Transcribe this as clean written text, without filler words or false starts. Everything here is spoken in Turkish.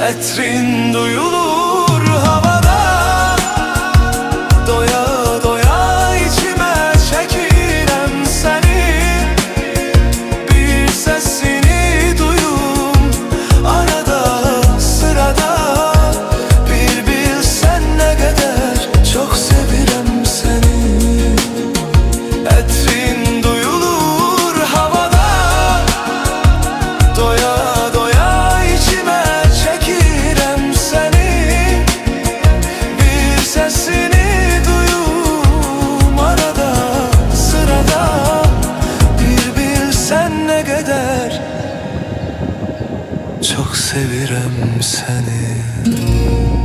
Etrin duyulur havada, doya doya içime çekirem seni. Bir sesini duyum arada sırada, bir bilsen ne kadar çok sevirem seni. Etrin duyulur havada, doya doya içime çekirem seni. Bir sesini duyum arada sırada, bir bilsen ne kadar çok sevirem seni.